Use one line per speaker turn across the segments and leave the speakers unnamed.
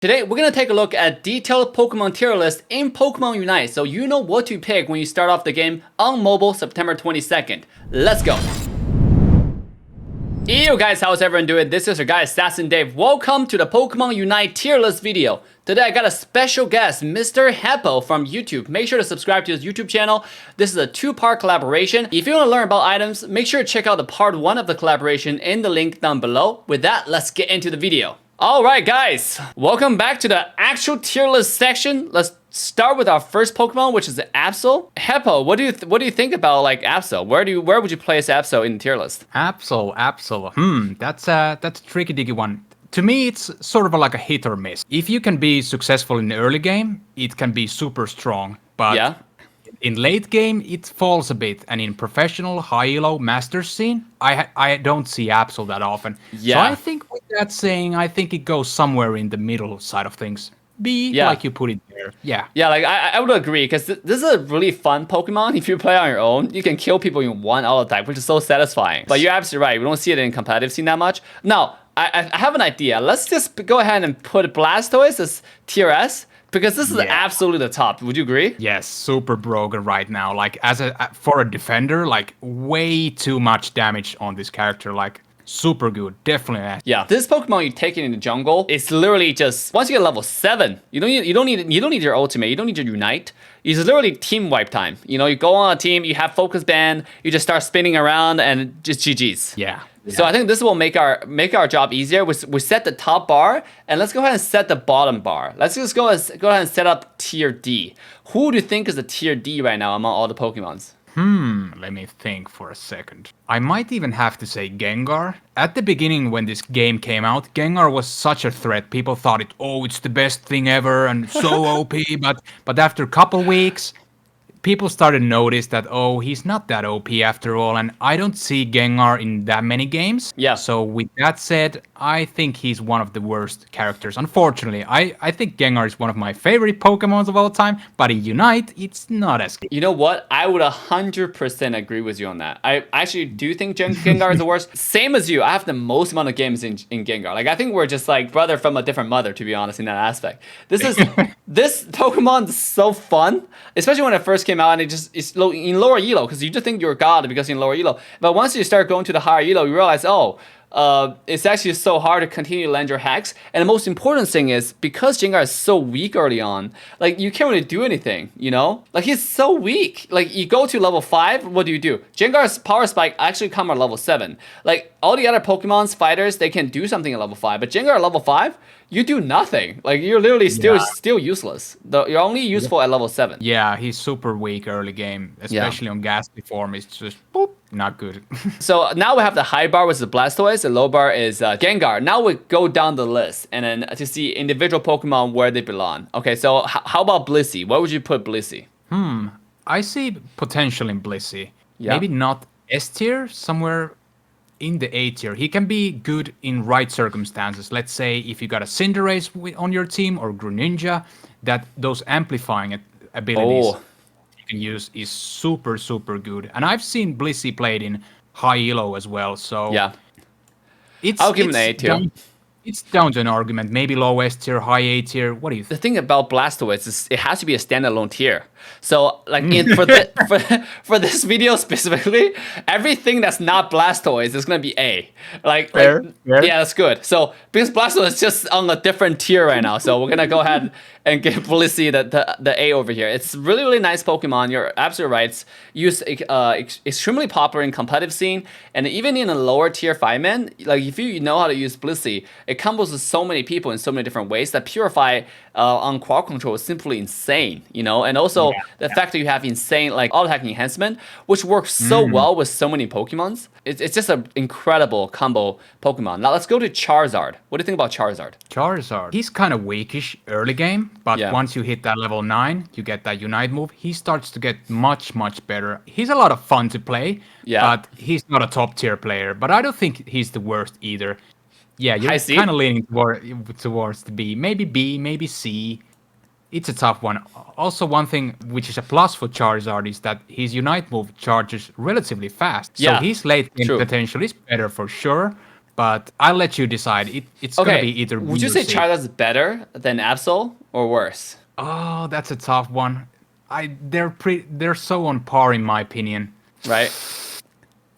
Today, we're going to take a look at detailed Pokemon tier list in Pokemon Unite, so you know what to pick when you start off the game on mobile September 22nd. Let's go! Yo guys, how's everyone doing? This is your guy Assassin Dave. Welcome to the Pokemon Unite tier list video. Today I got a special guest, Mr. Heppo from YouTube. Make sure to subscribe to his YouTube channel. This is a two-part collaboration. If you want to learn about items, make sure to check out the part 1 of the collaboration in the link down below. With that, let's get into the video. Alright guys, welcome back to the actual tier list section. Let's start with our first Pokemon, which is Absol. Heppo, what do you think about like Absol? Where would you place Absol in the tier list?
Absol. That's a tricky diggy one. To me, it's sort of like a hit or miss. If you can be successful in the early game, it can be super strong. But
yeah.
In late game, it falls a bit, and in professional, high-elo, master scene, I don't see Absol that often.
Yeah.
So I think with that saying, I think it goes somewhere in the middle side of things. Like you put it there. Yeah.
Yeah, like I would agree, because this is a really fun Pokemon. If you play on your own, you can kill people in one auto type, which is so satisfying. But you're absolutely right. We don't see it in competitive scene that much. Now, I have an idea. Let's just go ahead and put Blastoise as tier S. Because this is absolutely the top. Would you agree?
Yes, super broken right now. Like for a defender, like way too much damage on this character. Like super good, definitely.
Yeah, this Pokemon you take it in the jungle, it's literally just once you get level 7, you don't need your ultimate, you don't need your Unite. It's literally team wipe time. You know, you go on a team, you have focus band, you just start spinning around and just GG's.
Yeah.
So I think this will make our job easier. We set the top bar, and let's go ahead and set the bottom bar. Let's just go ahead and set up tier D. Who do you think is the tier D right now among all the Pokemons?
Let me think for a second. I might even have to say Gengar. At the beginning when this game came out, Gengar was such a threat. People thought it's the best thing ever and so OP, but after a couple weeks, people started to notice that, he's not that OP after all, and I don't see Gengar in that many games.
Yeah.
So with that said, I think he's one of the worst characters. Unfortunately, I think Gengar is one of my favorite Pokemons of all time, but in Unite, it's not as good.
You know what? I would 100% agree with you on that. I actually do think Gengar is the worst. Same as you, I have the most amount of games in Gengar. Like, I think we're just like brother from a different mother, to be honest, in that aspect. This Pokemon is so fun, especially when it first came out, and it's in lower elo, because you just think you're god because you're in lower elo. But once you start going to the higher elo, you realize, it's actually so hard to continue to land your hacks. And the most important thing is, because Gengar is so weak early on, like, you can't really do anything, you know? Like, he's so weak. Like, you go to level 5, what do? Gengar's power spike actually come at level 7. Like, all the other Pokemon's fighters, they can do something at level 5. But Gengar at level 5, you do nothing. Like, you're literally still useless. You're only useful at level 7.
Yeah, he's super weak early game, especially on Ghastly form. It's just, boop, not good.
So now we have the high bar, which is Blastoise. The low bar is Gengar. Now we go down the list and then to see individual Pokemon where they belong. Okay, so how about Blissy? Where would you put Blissy?
I see potential in Blissy.
Yeah.
Maybe not S tier, somewhere in the A tier. He can be good in right circumstances. Let's say if you got a Cinderace on your team or Greninja, that those amplifying abilities you can use is super, super good. And I've seen Blissy played in high elo as well, so
yeah, I'll give him an A tier.
It's down to an argument. Maybe low S tier, high A tier. What do you think?
The thing about Blastoise is it has to be a standalone tier. So, like, for this video specifically, everything that's not Blastoise is gonna be A.
Fair.
Yeah, that's good. So, because Blastoise is just on a different tier right now, so we're gonna go ahead and give Blissy the A over here. It's really, really nice Pokemon. You're absolutely right. It's used extremely popular in competitive scene, and even in a lower tier 5-man, like, if you know how to use Blissy, it combos with so many people in so many different ways that Purify on quad control is simply insane, you know? And also the fact that you have insane, like, auto-attacking enhancement, which works so well with so many Pokemons. It's just an incredible combo Pokemon. Now let's go to Charzard. What do you think about Charzard?
Charizard. He's kind of weakish early game, but once you hit that level 9, you get that Unite move, he starts to get much, much better. He's a lot of fun to play, but he's not a top tier player. But I don't think he's the worst either. Yeah, you're kind of leaning towards the B. Maybe C. It's a tough one. Also, one thing which is a plus for Charizard is that his Unite move charges relatively fast. So his late game potential is better for sure. But I'll let you decide. It's going to be either
Would
B
you
or
say
C.
Charizard's better than Absol or worse?
Oh, that's a tough one. They're so on par in my opinion.
Right?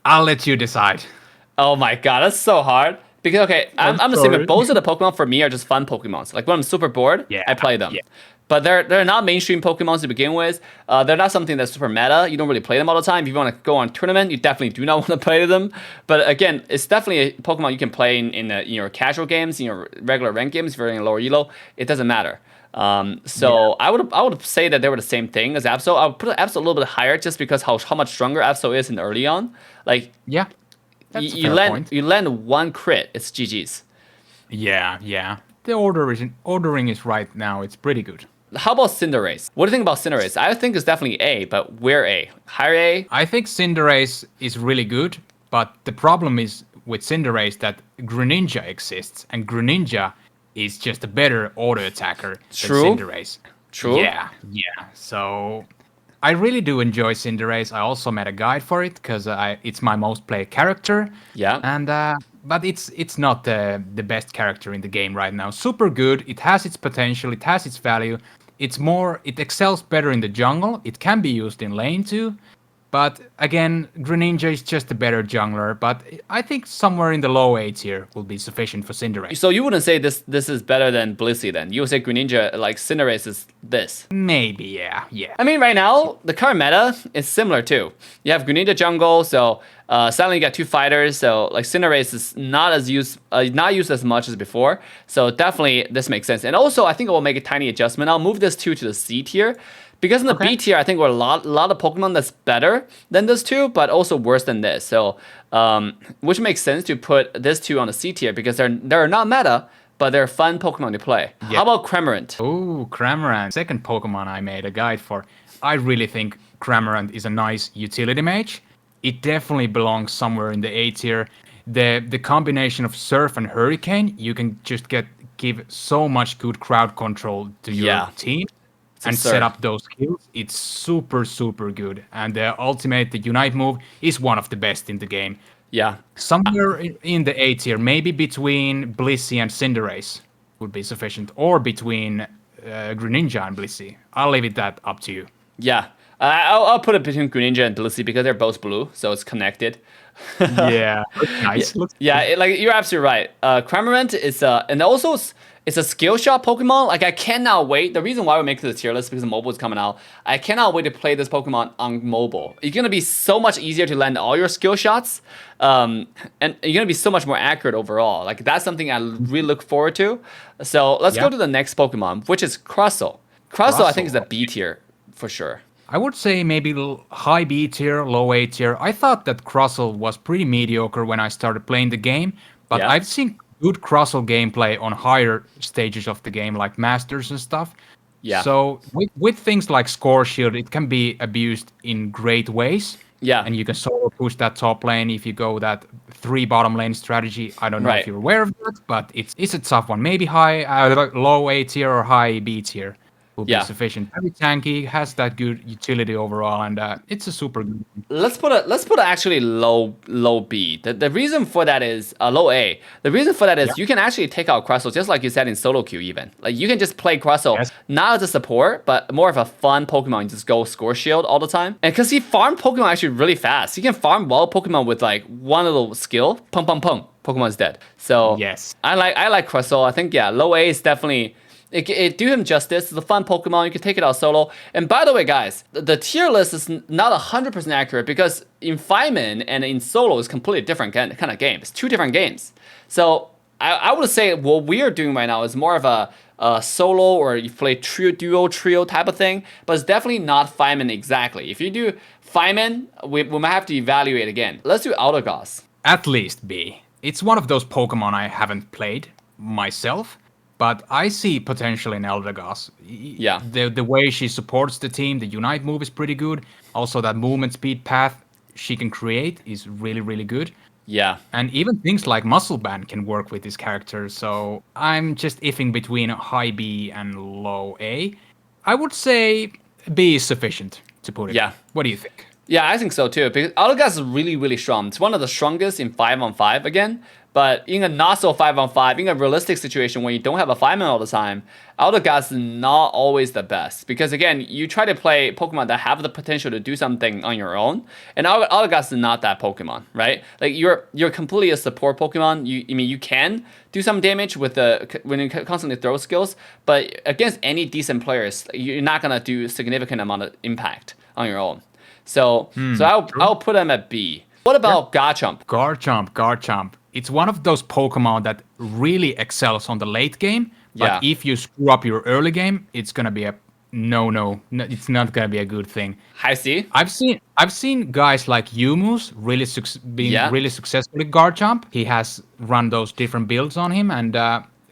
I'll let you decide.
Oh my god, that's so hard. Because I'm assuming both of the Pokemon for me are just fun Pokemons. Like when I'm super bored, I play them.
Yeah.
But they're not mainstream Pokemons to begin with. They're not something that's super meta. You don't really play them all the time. If you want to go on tournament, you definitely do not want to play them. But again, it's definitely a Pokemon you can play in your casual games, in your regular ranked games. If you're in lower elo, it doesn't matter. I would say that they were the same thing as Absol. I would put Absol a little bit higher just because how much stronger Absol is in early on. Like
Yeah. That's
you land one crit, it's GG's.
Yeah. The ordering is right now. It's pretty good.
How about Cinderace? What do you think about Cinderace? I think it's definitely A, but where A? Higher A?
I think Cinderace is really good, but the problem is with Cinderace that Greninja exists, and Greninja is just a better auto attacker than Cinderace.
True.
Yeah. So I really do enjoy Cinderace. I also made a guide for it because it's my most played character.
Yeah.
And but it's not the best character in the game right now. Super good. It has its potential. It has its value. It excels better in the jungle. It can be used in lane too. But again, Greninja is just a better jungler. But I think somewhere in the low A tier will be sufficient for Cinderace.
So you wouldn't say this is better than Blissy then? You would say Greninja, like Cinderace is this?
Maybe, yeah.
I mean, right now, the current meta is similar too. You have Greninja jungle, so suddenly you got two fighters, so like Cinderace is not used as much as before. So definitely this makes sense. And also, I think I will make a tiny adjustment. I'll move this two to the C tier. Because in the B tier, I think we're a lot of Pokemon that's better than this two, but also worse than this. So, which makes sense to put this two on the C tier because they're not meta, but they're fun Pokemon to play. Yeah. How about Cramorant?
Oh, Cramorant. Second Pokemon I made a guide for. I really think Cramorant is a nice utility mage. It definitely belongs somewhere in the A tier. The combination of Surf and Hurricane, you can just give so much good crowd control to your team. And set up those skills. It's super, super good. And the ultimate, the Unite move, is one of the best in the game.
Yeah.
Somewhere in the A tier, maybe between Blissy and Cinderace would be sufficient. Or between Greninja and Blissy. I'll leave it that up to you.
Yeah. I'll put it between Greninja and Blissy because they're both blue, so it's connected.
Yeah. Nice.
Like you're absolutely right. Cramorant is and also it's a skill shot Pokemon. Like I cannot wait. The reason why we make this tier list because mobile is coming out. I cannot wait to play this Pokemon on mobile. It's gonna be so much easier to land all your skill shots, and you're gonna be so much more accurate overall. Like that's something I really look forward to. So let's go to the next Pokemon, which is Crustle. Crustle, I think is a B tier for sure.
I would say maybe high B tier, low A tier. I thought that Crustle was pretty mediocre when I started playing the game, but I've seen good Crustle gameplay on higher stages of the game, like Masters and stuff. Yeah. So with things like Score Shield, it can be abused in great ways. Yeah. And you can solo push that top lane if you go that 3 bottom lane strategy. I don't know if you're aware of that, but it's a tough one. Maybe low A tier or high B tier will be sufficient. Very tanky, has that good utility overall, and it's a super good one.
Let's put actually low B. The reason for that is low A. The reason for that is you can actually take out Crustle just like you said in solo queue even. Like you can just play Crustle not as a support, but more of a fun Pokemon. You just go Score Shield all the time. And because he farmed Pokemon actually really fast. He can farm wild Pokemon with like one little skill. Pum pum pum. Pokemon's dead. So I like Crustle. I think low A is definitely It do him justice. It's a fun Pokemon. You can take it out solo. And by the way, guys, the tier list is not 100% accurate because in Fireman and in solo is completely different kind of game. It's 2 different games. So I would say what we are doing right now is more of a solo or you play duo trio type of thing. But it's definitely not Fireman exactly. If you do Fireman, we might have to evaluate again. Let's do Eldegoss.
At least B. It's one of those Pokemon I haven't played myself. But I see potential in Eldegoss. Yeah. The way she supports the team, the Unite move is pretty good. Also, that movement speed path she can create is really, really good. Yeah. And even things like Muscle Band can work with this character. So I'm just iffing between high B and low A. I would say B is sufficient to put it. Yeah. What do you think?
Yeah, I think so too. Because Eldegoss is really, really strong. It's one of the strongest in 5-on-5 again. But in a not so 5-on-5, in a realistic situation when you don't have a 5-man all the time, Eldegoss is not always the best. Because again, you try to play Pokemon that have the potential to do something on your own, and Eldegoss is not that Pokemon, right? Like you're completely a support Pokemon. You can do some damage with when you constantly throw skills, but against any decent players, you're not gonna do significant amount of impact on your own. So I'll put him at B. What about Garchomp?
Garchomp. It's one of those Pokemon that really excels on the late game. But if you screw up your early game, it's gonna be a no. It's not gonna be a good thing.
I see.
I've seen guys like Yumus really really successful with Garchomp. He has run those different builds on him, and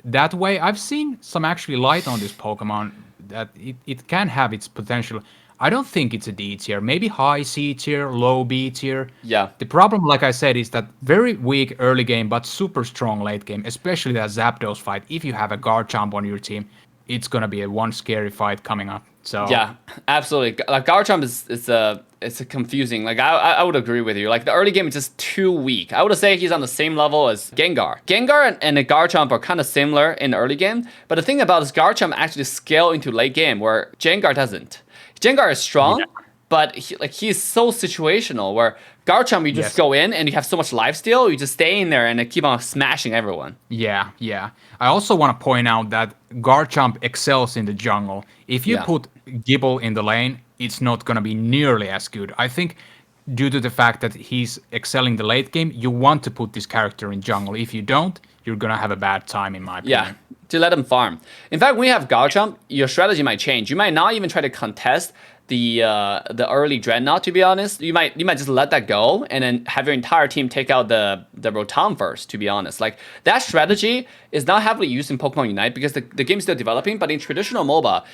that way I've seen some actually light on this Pokemon that it can have its potential. I don't think it's a D tier. Maybe high C tier, low B tier.
Yeah.
The problem, like I said, is that very weak early game, but super strong late game, especially that Zapdos fight. If you have a Garchomp on your team, it's gonna be one scary fight coming up. So
yeah, absolutely. Like Garchomp it's a confusing. Like I would agree with you. Like the early game is just too weak. I would say he's on the same level as Gengar. Gengar and the Garchomp are kind of similar in the early game, but the thing about is Garchomp actually scale into late game where Gengar doesn't. Gengar is strong, but he's so situational where Garchomp, you just go in and you have so much lifesteal, you just stay in there and keep on smashing everyone.
Yeah. I also want to point out that Garchomp excels in the jungle. If you put Gibble in the lane, it's not going to be nearly as good. I think due to the fact that he's excelling the late game, you want to put this character in jungle. If you don't, you're going to have a bad time, in my opinion.
Yeah, to let him farm. In fact, when you have Garchomp, your strategy might change. You might not even try to contest the early Dreadnought, to be honest. You might just let that go and then have your entire team take out the Rotom first, to be honest. Like, that strategy is not heavily used in Pokemon Unite because the game's still developing, but in traditional MOBA,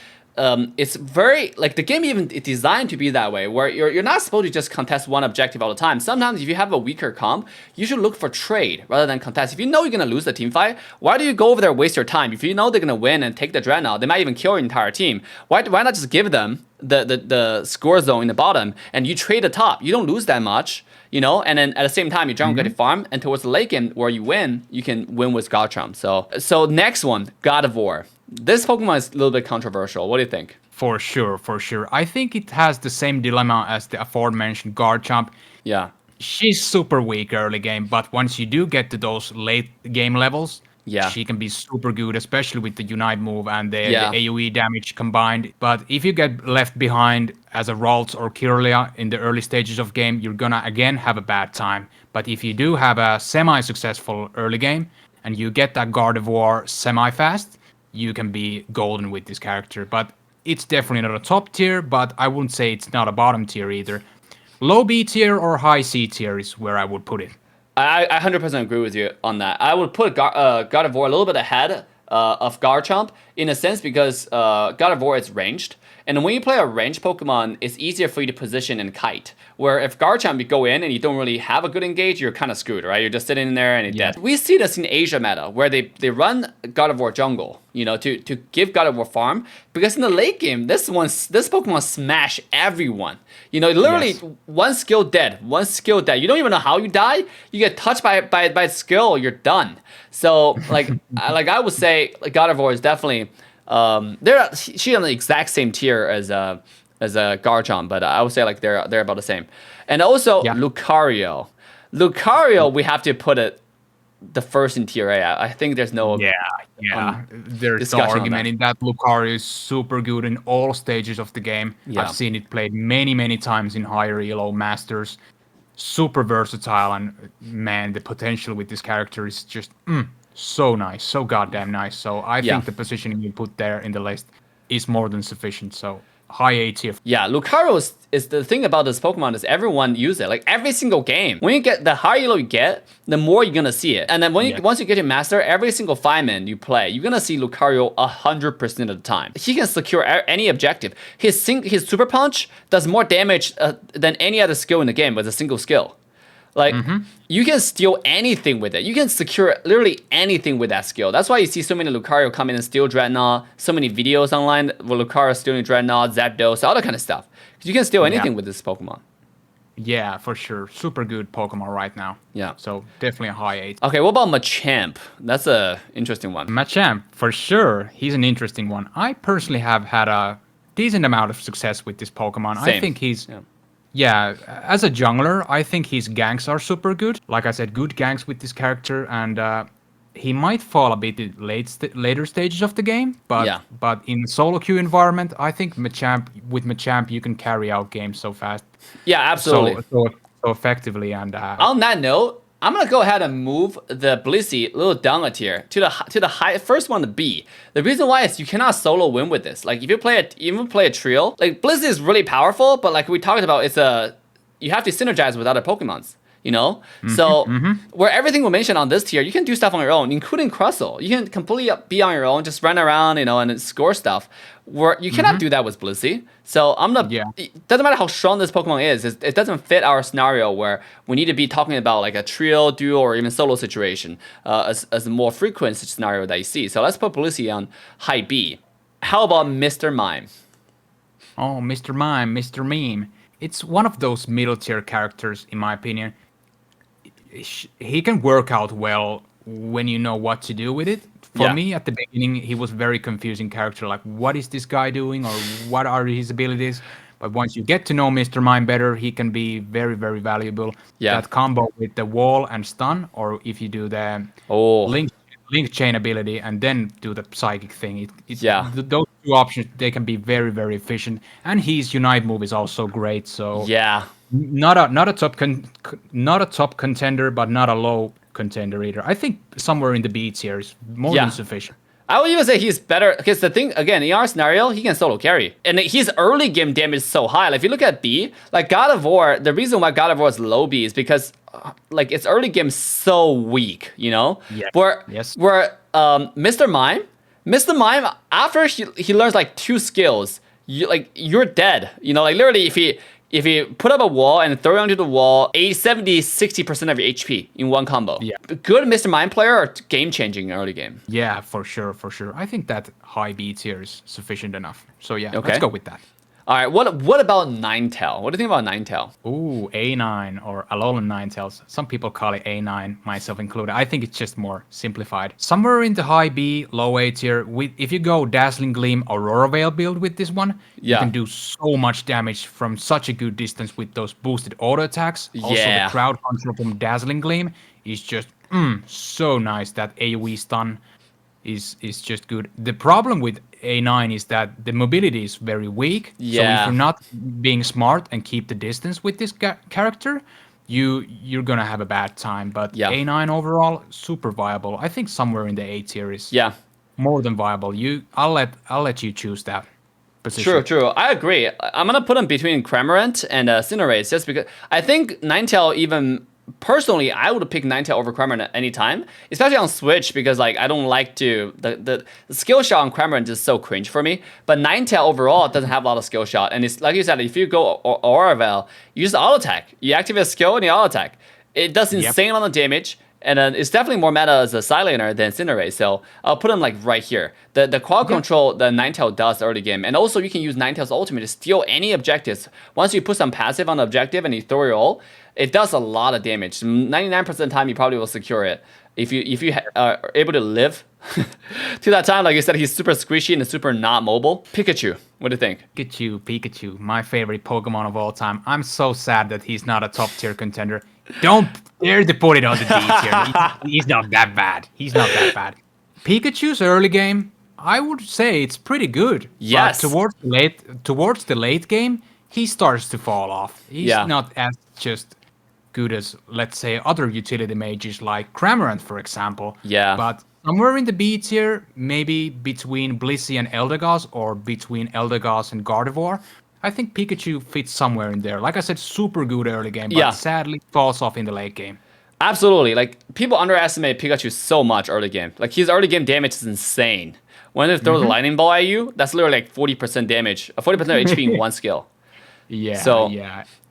it's very, like, the game even is designed to be that way, where you're not supposed to just contest one objective all the time. Sometimes if you have a weaker comp, you should look for trade rather than contest. If you know you're going to lose the team fight, why do you go over there and waste your time? If you know they're going to win and take the Dreadnought, they might even kill your entire team. Why not just give them the score zone in the bottom and you trade the top? You don't lose that much, you know, and then at the same time, you jungle get a farm, and towards the late game where you win, you can win with Garchomp. So next one, Gardevoir. This Pokemon is a little bit controversial. What do you think?
For sure. I think it has the same dilemma as the aforementioned Garchomp.
Yeah.
She's super weak early game, but once you do get to those late game levels, she can be super good, especially with the Unite move and the AoE damage combined. But if you get left behind as a Ralts or Kirlia in the early stages of game, you're gonna again have a bad time. But if you do have a semi-successful early game and you get that Gardevoir semi-fast, you can be golden with this character. But it's definitely not a top tier, but I wouldn't say it's not a bottom tier either. Low B tier or high C tier is where I would put it.
I 100% agree with you on that. I would put Gardevoir a little bit ahead of Garchomp in a sense because Gardevoir is ranged. And when you play a ranged Pokemon, it's easier for you to position and kite. Where if Garchomp, you go in and you don't really have a good engage, you're kind of screwed, right? You're just sitting in there and you're dead. We see this in Asia meta, where they run Gardevoir jungle, you know, to give Gardevoir farm. Because in the late game, this Pokemon smash everyone. You know, literally one skill dead. You don't even know how you die. You get touched by skill, you're done. So like I would say Gardevoir is definitely she's on the exact same tier as a Garchomp, but I would say like they're about the same. And also Lucario, we have to put it the first in tier A. I think there's no
there's no argument in that. Lucario is super good in all stages of the game. I've seen it played many times in higher elo masters. Super versatile, and man, the potential with this character is just so nice, so goddamn nice. So I think the positioning you put there in the list is more than sufficient. So high A tier.
Yeah, Lucario is the thing about this Pokemon is everyone use it. Like every single game. When you get the higher elo you get, the more you're gonna see it. And then once you get to master, every single 5-man you play, you're gonna see Lucario 100% of the time. He can secure any objective. His Super Punch does more damage than any other skill in the game with a single skill. Like, you can steal anything with it. You can secure literally anything with that skill. That's why you see so many Lucario come in and steal Dreadnought, so many videos online where Lucario stealing Dreadnought, Zapdos, all that kind of stuff. You can steal anything with this Pokemon.
Yeah, for sure. Super good Pokemon right now.
Yeah.
So definitely a high 8.
Okay, what about Machamp? That's a interesting one.
Machamp, for sure. He's an interesting one. I personally have had a decent amount of success with this Pokemon.
Same.
I think he's... Yeah, as a jungler, I think his ganks are super good. Like I said, good ganks with this character, and he might fall a bit in later stages of the game. But in solo queue environment, I think with Machamp you can carry out games so fast.
Yeah, absolutely.
So effectively, and
on that note, I'm gonna go ahead and move the Blissy a little down a tier to the high first one, the B. The reason why is you cannot solo win with this. Like if you play a trio, like Blissy is really powerful, but like we talked about, you have to synergize with other Pokemons. You know, where everything we mentioned on this tier, you can do stuff on your own, including Crustle. You can completely be on your own, just run around, and score stuff. Where you cannot do that with Blissy. So it doesn't matter how strong this Pokemon is, it doesn't fit our scenario where we need to be talking about like a trio, duo, or even solo situation as a more frequent scenario that you see. So let's put Blissy on high B. How about Mr. Mime?
Oh, Mr. Mime, Mr. Meme. It's one of those middle tier characters, in my opinion. He can work out well when you know what to do with it. For me, at the beginning, he was very confusing character. Like, what is this guy doing, or what are his abilities? But once you get to know Mr. Mime better, he can be very, very valuable.
Yeah.
That combo with the wall and stun, or if you do the link chain ability and then do the psychic thing, those two options, they can be very, very efficient. And his Unite move is also great. So not a top contender, but not a low contender either. I think somewhere in the B tier is more than sufficient.
I would even say he's better because the thing again in our scenario, he can solo carry, and his early game damage is so high. Like if you look at B, like Gardevoir, the reason why Gardevoir is low B is because like its early game is so weak, Where Mr. Mime, after he learns like 2 skills, you're dead. Like literally if you put up a wall and throw it onto the wall, 60% of your HP in one combo. Yeah. Good Mr. Mime player are game-changing in early game.
Yeah, for sure. I think that high B tier is sufficient enough. So let's go with that.
All right, what about Ninetales? What do you think about Ninetales?
Ooh, A9 or Alolan Ninetales. Some people call it A9, myself included. I think it's just more simplified. Somewhere in the high B, low A tier, if you go Dazzling Gleam, Aurora Veil build with this one, you can do so much damage from such a good distance with those boosted auto attacks. Also, the crowd control from Dazzling Gleam is just so nice. That AoE stun is just good. The problem with A9 is that the mobility is very weak. So if you're not being smart and keep the distance with this character, you're gonna have a bad time. But A9 overall, super viable. I think somewhere in the A tier is more than viable. I'll let you choose that position.
True. I agree. I'm gonna put him between Cramorant and Cinderace just because I think Ninetales even. Personally, I would pick Ninetales over Cramorant at any time, especially on Switch because like I don't like to the skill shot on Cramorant is so cringe for me. But Ninetales overall doesn't have a lot of skill shot, and it's like you said, if you go Aurora Veil, you just auto attack. You activate a skill and you auto attack. It does insane amount of damage, and it's definitely more meta as a Silener than Cinderace. So I'll put him like right here. The quad control the Ninetales does early game, and also you can use Ninetales ultimate to steal any objectives. Once you put some passive on the objective and you throw your ult. It does a lot of damage. 99% of the time, you probably will secure it. If you are able to live to that time, like you said, he's super squishy and super not mobile. Pikachu, what do you think?
Pikachu, my favorite Pokemon of all time. I'm so sad that he's not a top tier contender. Don't dare to put it on the D tier. He's not that bad. Pikachu's early game, I would say it's pretty good.
Yes.
But towards the late game, he starts to fall off. He's not as just good as, let's say, other utility mages like Cramorant, for example.
Yeah.
But somewhere in the B tier, maybe between Blissy and Eldegoss, or between Eldegoss and Gardevoir, I think Pikachu fits somewhere in there. Like I said, super good early game, but sadly falls off in the late game.
Absolutely. Like, people underestimate Pikachu so much early game. Like, his early game damage is insane. When it throws a lightning ball at you, that's literally like 40% damage, 40% HP in one skill.
Yeah,
so,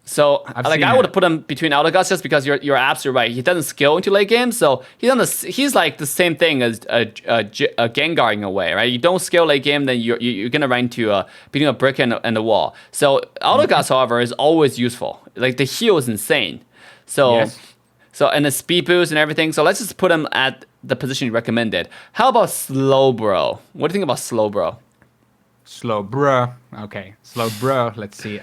So I would have put him between Eldegoss just because you're absolutely right. He doesn't skill into late game, so he's like the same thing as a Gengar in a way, right? You don't skill late game, then you're gonna run into beating a brick and the wall. So Eldegoss, however, is always useful. Like the heal is insane. So
Yes.
And the speed boost and everything. So let's just put him at the position you recommended. How about Slowbro? What do you think about Slowbro?
Slowbro. Okay, Slowbro. Let's see.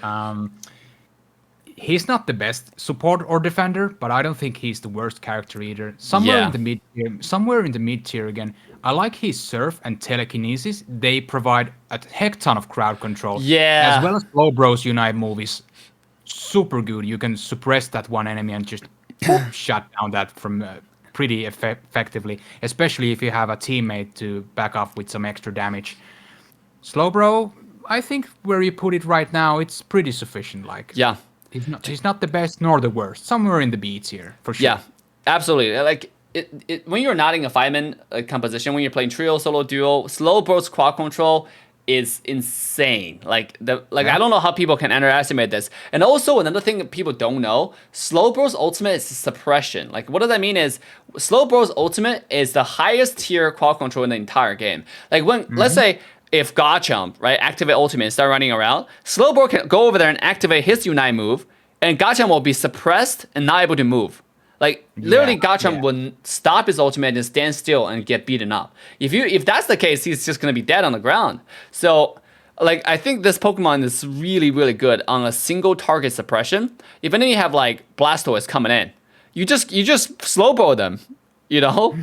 He's not the best support or defender, but I don't think he's the worst character either. Somewhere in the mid tier again. I like his surf and telekinesis. They provide a heck ton of crowd control.
Yeah.
As well as Slowbro's Unite move is super good. You can suppress that one enemy and just shut down that from pretty effectively, especially if you have a teammate to back off with some extra damage. Slowbro, I think where you put it right now, it's pretty sufficient.
Yeah.
He's not the best nor the worst. Somewhere in the B tier, for sure.
Yeah, absolutely. Like when you're not in a 5-man composition, when you're playing trio, solo, duo, Slowbro's crowd control is insane. I don't know how people can underestimate this. And also another thing that people don't know, Slowbro's ultimate is suppression. Like what does that mean is Slowbro's ultimate is the highest tier crowd control in the entire game. Like when let's say if Garchomp, right, activate ultimate and start running around, Slowbro can go over there and activate his Unite move, and Garchomp will be suppressed and not able to move. Like literally, Garchomp will stop his ultimate and stand still and get beaten up. If that's the case, he's just gonna be dead on the ground. So, like I think this Pokemon is really really good on a single target suppression. If then you have like Blastoise coming in, you just Slowbro them. You know,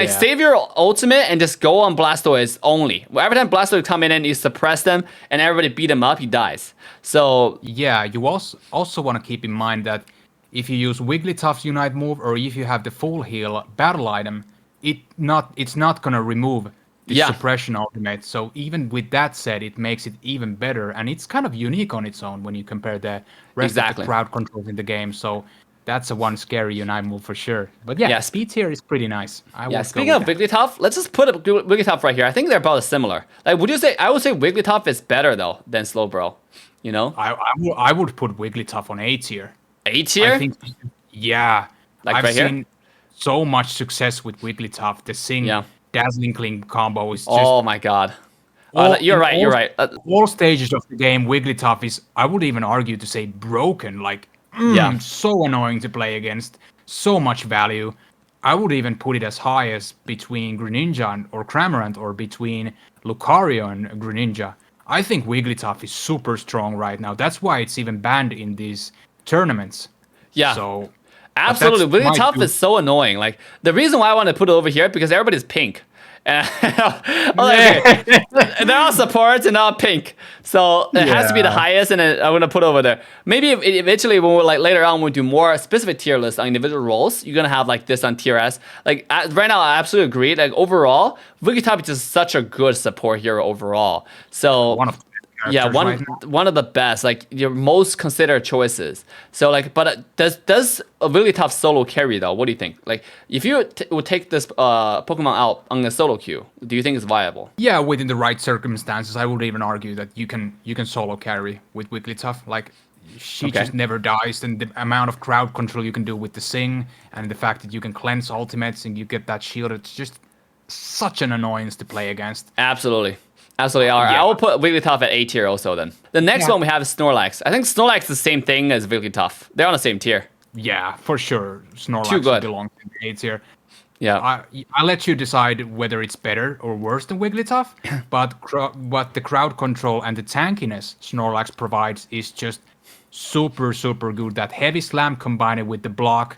save your ultimate and just go on Blastoise only. Every time Blastoise come in and you suppress them and everybody beat him up, he dies. So
yeah, you also want to keep in mind that if you use Wigglytuff's Unite move or if you have the full heal battle item, it's not gonna remove the suppression ultimate. So even with that said, it makes it even better, and it's kind of unique on its own when you compare the rest of the crowd controls in the game. So that's a one scary Unite move for sure. But yeah, speed tier is pretty nice.
Speaking of Wigglytuff, let's just put Wigglytuff right here. I think they're about similar. Like, would you say? I would say Wigglytuff is better though than Slowbro. You know,
I would put Wigglytuff on A tier.
A tier?
I think, yeah.
Like
I've seen so much success with Wigglytuff. The Sing Dazzling Cling combo is just...
Oh my god. You're right.
All stages of the game, Wigglytuff is, I would even argue to say, broken. Like, so annoying to play against. So much value. I would even put it as high as between Greninja or Cramorant or between Lucario and Greninja. I think Wigglytuff is super strong right now. That's why it's even banned in these tournaments.
Yeah.
So
absolutely. Wigglytuff is so annoying. Like the reason why I want to put it over here because everybody's pink. They're all supports and all pink, so it has to be the highest, and I'm gonna put over there. Maybe eventually, when we're like later on, we'll do more specific tier lists on individual roles. You're gonna have like this on tier S. Like right now, I absolutely agree. Like overall, Wigglytuff is just such a good support hero overall. So one of the best, like your most considered choices. So like, but does a Wigglytuff solo carry though? What do you think? Like, if you would take this Pokemon out on a solo queue, do you think it's viable?
Yeah, within the right circumstances, I would even argue that you can solo carry with Wigglytuff. Like, she just never dies, and the amount of crowd control you can do with the Sing, and the fact that you can cleanse ultimates and you get that shield, it's just such an annoyance to play against.
Absolutely. Absolutely. All right. I will put Wigglytuff at A tier also then. The next one we have is Snorlax. I think Snorlax is the same thing as Wigglytuff. They're on the same tier.
Yeah, for sure. Snorlax belongs in the A tier.
Yeah.
I'll let you decide whether it's better or worse than Wigglytuff, but the crowd control and the tankiness Snorlax provides is just super, super good. That heavy slam combined with the block,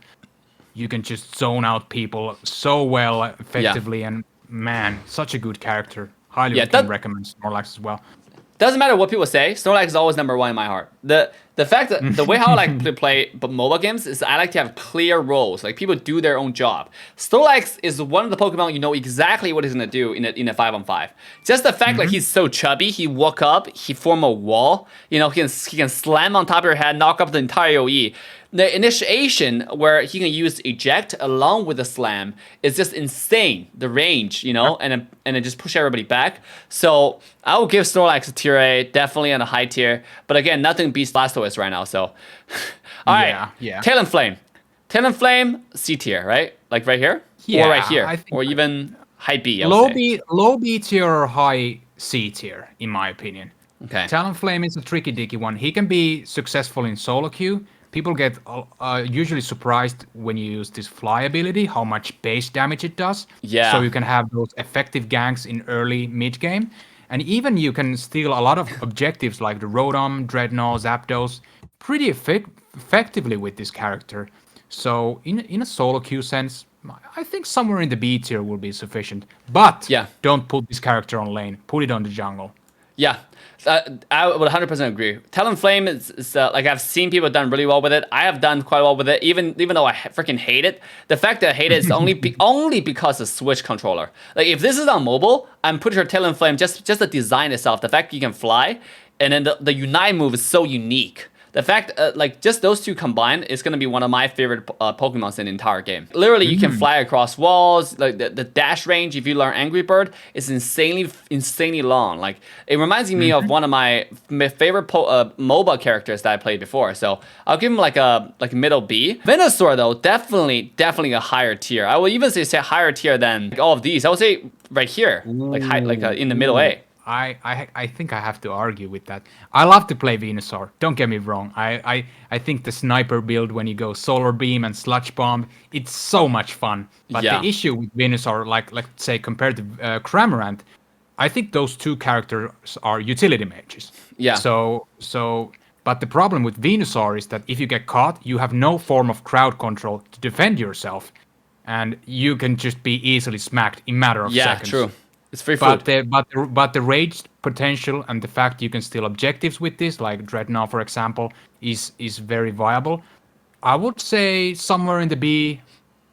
you can just zone out people so well effectively, and man, such a good character. Highly recommend Snorlax as well.
Doesn't matter what people say, Snorlax is always number one in my heart. The fact that the way how I like to play mobile games is I like to have clear roles. Like people do their own job. Snorlax is one of the Pokemon you know exactly what he's gonna do in a 5-on-5. Just the fact like he's so chubby, he walk up, he form a wall. You know, he can slam on top of your head, knock up the entire OE. The initiation where he can use eject along with the slam is just insane. The range, you know, and then just push everybody back. So I will give Snorlax a tier A, definitely on a high tier. But again, nothing nothing beats Blastoise right now. So, all right.
Yeah.
Talonflame, C tier, right? Like right here, or right here, or even high B.
Low B tier or high C tier, in my opinion.
Okay.
Talonflame is a tricky dicky one. He can be successful in solo queue. People get usually surprised when you use this fly ability, how much base damage it does.
Yeah.
So you can have those effective ganks in early mid game. And even you can steal a lot of objectives like the Rotom, Dreadnought, Zapdos pretty effectively with this character. So in a solo queue sense, I think somewhere in the B tier will be sufficient. But don't put this character on lane. Put it on the jungle.
Yeah. I would 100% agree. Talonflame is like I've seen people done really well with it. I have done quite well with it, even though I freaking hate it. The fact that I hate it is only because of Switch controller. Like if this is on mobile, I'm pretty sure Talonflame just the design itself, the fact you can fly, and then the Unite move is so unique. The fact, like, just those two combined is going to be one of my favorite Pokemons in the entire game. Literally, you can fly across walls. Like, the dash range, if you learn Angry Bird, is insanely long. Like, it reminds me of one of my favorite MOBA characters that I played before. So, I'll give him, like, a middle B. Venusaur, though, definitely a higher tier. I would even say higher tier than all of these. I would say right here, like, in the middle A.
I think I have to argue with that. I love to play Venusaur. Don't get me wrong. I think the sniper build when you go Solar Beam and Sludge Bomb, it's so much fun. But the issue with Venusaur, like let's say compared to Cramorant, I think those two characters are utility mages.
Yeah.
But the problem with Venusaur is that if you get caught, you have no form of crowd control to defend yourself, and you can just be easily smacked in a matter of seconds.
Yeah, true. It's free food.
But the rage potential and the fact you can steal objectives with this, like Dreadnought, for example, is very viable. I would say somewhere in the B,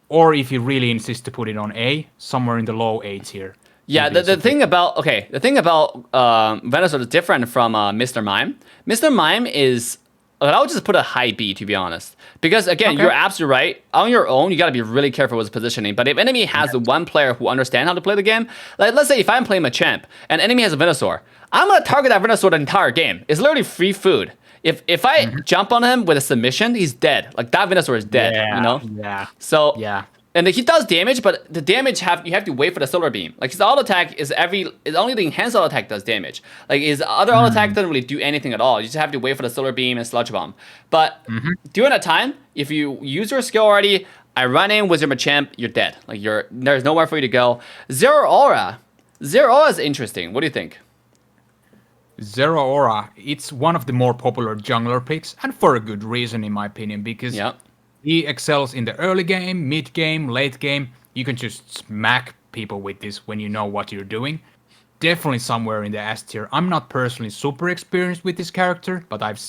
or if you really insist to put it on A, somewhere in the low A tier.
Yeah, the thing about Venusaur is different from Mr. Mime. Mr. Mime is, I would just put a high B, to be honest. Because, again, you're absolutely right. On your own, you got to be really careful with positioning. But if enemy has one player who understands how to play the game, like let's say if I'm playing Machamp and enemy has a Venusaur, I'm going to target that Venusaur the entire game. It's literally free food. If I jump on him with a submission, he's dead. Like, that Venusaur is dead, you know?
Yeah.
So, and he does damage, but the damage you have to wait for the Solar Beam. Like, his auto attack is only the enhanced auto attack does damage. Like, his other auto attack doesn't really do anything at all. You just have to wait for the Solar Beam and Sludge Bomb. But during that time, if you use your skill already, I run in with your Machamp, you're dead. Like, there's nowhere for you to go. Zeraora is interesting. What do you think?
Zeraora, it's one of the more popular jungler picks, and for a good reason, in my opinion, because he excels in the early game, mid game, late game. You can just smack people with this when you know what you're doing. Definitely somewhere in the S tier. I'm not personally super experienced with this character, but I've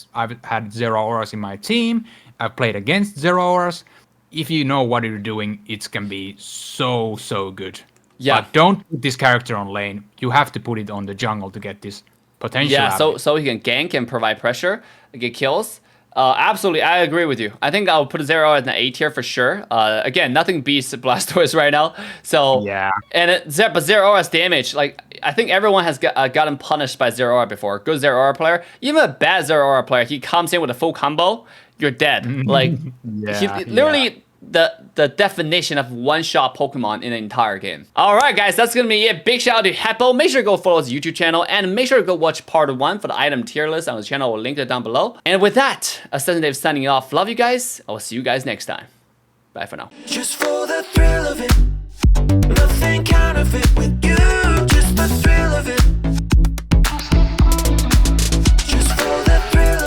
had Zeraoras in my team. I've played against Zeraoras. If you know what you're doing, it can be so good. Yeah. But don't put this character on lane. You have to put it on the jungle to get this potential.
Yeah, so he can gank and provide pressure, get kills. Absolutely, I agree with you. I think I'll put Zeraora in the A tier for sure. Again, nothing beats Blastoise right now. So but Zeraora's damage, like I think everyone has gotten punished by Zeraora before. Good Zeraora player, even a bad Zeraora player, he comes in with a full combo, you're dead. Like literally the definition of one-shot Pokemon in the entire game. Alright guys, that's gonna be it. Big shout out to Hepo. Make sure to go follow his YouTube channel and make sure to go watch part 1 for the item tier list on his channel. We'll link it down below. And with that, Assassin Dave signing off. Love you guys. I will see you guys next time. Bye for now.
Just for the thrill of it, nothing counterfeit with you, just the thrill of it.